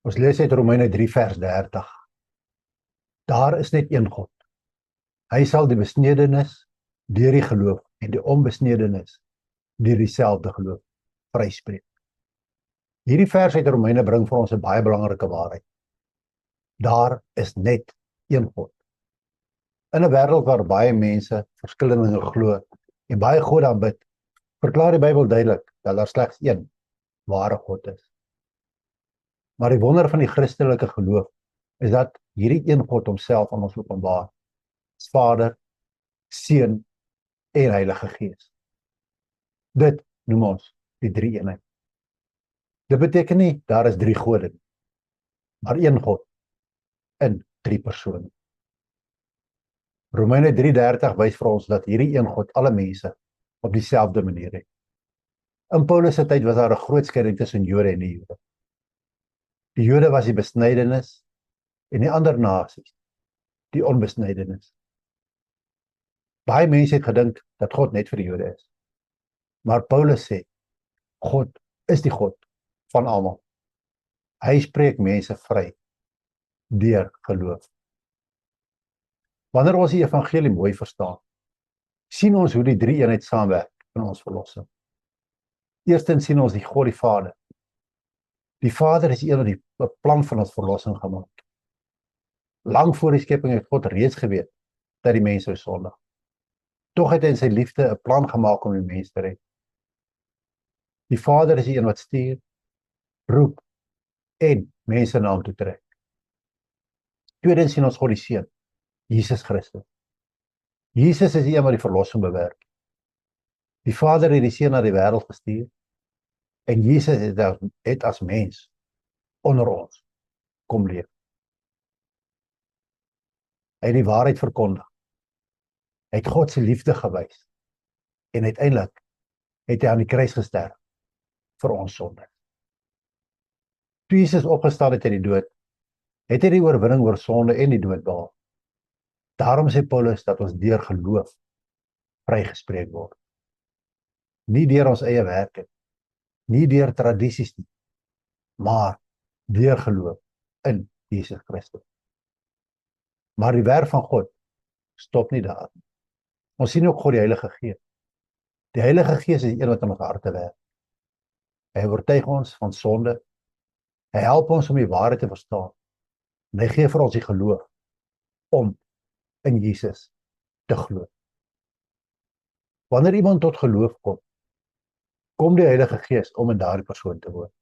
Ons lees uit Romeine 3 vers 30. Daar is net een God. Hy sal die besnedenis deur die geloof en die onbesnedenis deur dieselfde geloof vryspreek. Hierdie vers uit Romeine bring vir ons 'n baie belangrike waarheid. Daar is net een God. In 'n wêreld waar baie mense verskillende dinge glo en baie gode aanbid, verklaar die Bybel duidelik dat daar slegs een ware God is. Maar die wonder van die Christelike geloof is dat hierdie een God homself aan ons openbaar as Vader, Seun en Heilige Gees. Dit noem ons die drie-eenheid. Dit beteken nie daar is drie gode nie, maar een God in drie persone. Romeine 3:30 wys vir ons dat hierdie een God alle mense op dieselfde manier het. In Paulus se tyd was daar 'n groot skeiding tussen Jode en die Jode. Die Jode was die besnydenis en die ander nasies die onbesnydenis. Baie mense het gedink dat God net vir die Jode is. Maar Paulus sê, God is die God van almal. Hy spreek mense vry deur geloof. Wanneer ons die evangelie mooi verstaan, sien ons hoe die drie-eenheid saamwerk in ons verlossing. Eerstens sien ons die God die Vader. Die Vader is een wat die plan van ons verlossing gemaak het. Lang voor die skepping het God reeds geweet dat die mens sou sondig. Tog het hy in sy liefde 'n plan gemaak om die mens te red. Die Vader is die een wat stuur, roep en mense na hom toe trek. Tweedens sien ons God die Seun, Jesus Christus. Jesus is die een wat die verlossing bewerk. Die Vader het die Seun na die wêreld gestuur en Jesus het as mens onder ons kom leef. Hy het die waarheid verkondig. Hy het God se liefde gewys en uiteindelik het hy aan die kruis gesterf vir ons sonde. Toe Jesus opgestaan het uit die dood, het hy die oorwinning oor sonde en die dood behaal. Daarom sê Paulus dat ons deur geloof vrygespreek word. Nie deur ons eie werke, nie deur tradisies nie, maar deur geloof in Jesus Christus. Maar die werk van God stop nie daar. Ons sien ook God die Heilige Gees. Die Heilige Gees is die een wat in ons harte werk. Hy oortuig ons van sonde. Hy help ons om die waarheid te verstaan. En hy gee vir ons die geloof om in Jesus te glo. Wanneer iemand tot geloof kom die Heilige Gees om in daardie persoon te woon.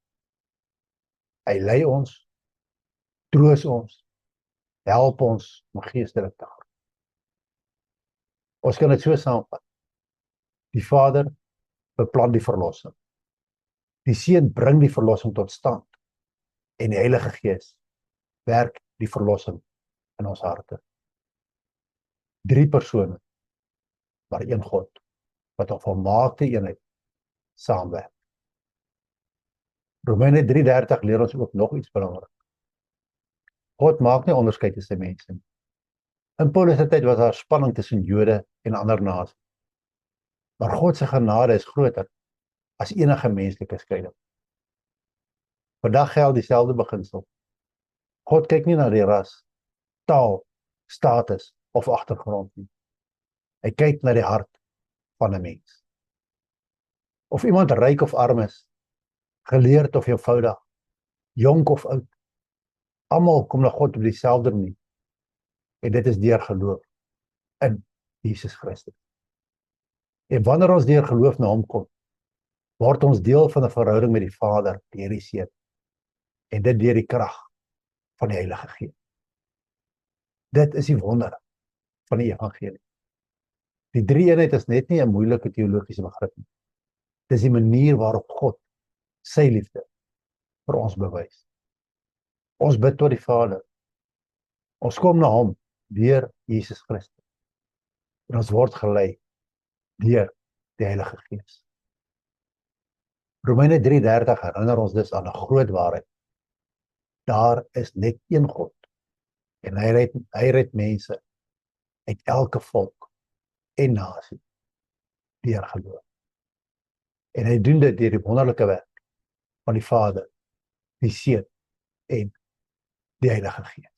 Hy lei ons, troos ons, help ons om geestelik te groei. Ons kan dit so saamvat. Die Vader beplan die verlossing. Die Seun bring die verlossing tot stand. En die Heilige Gees werk die verlossing in ons harte. Drie persone, maar een God, wat op volmaakte eenheid saamwerk. Romeine 3:30 leer ons ook nog iets belangrik. God maak nie onderskeid tussen mense nie. In Paulus se tyd was daar spanning tussen Jode en ander nasies. Maar God se genade is groter as enige menslike skeiding. Vandag geld dieselfde beginsel. God kyk nie na die ras, taal, status of agtergrond nie. Hy kyk na die hart van 'n mens. Of iemand ryk of arm is, geleerd of eenvoudig, jonk of oud, almal kom na God op dieselfde manier. En dit is deur geloof in Jesus Christus. En wanneer ons deur geloof na hom kom, word ons deel van 'n verhouding met die Vader deur die Seun. En dit deur die krag van die Heilige Gees. Dit is die wonder van die evangelie. Die drie-eenheid is net nie 'n moeilike teologiese begrip nie. Dis die manier waarop God sy liefde vir ons bewys. Ons bid tot die Vader. Ons kom na hom deur Jesus Christus. En ons word gelei deur die Heilige Gees. Romeine 3:30 herinner ons dus aan 'n groot waarheid. Daar is net een God. En hy red mense uit elke volk en nasie deur geloof. En hy doen dit deur die wonderlike werk van die Vader, die Seun en die Heilige Gees.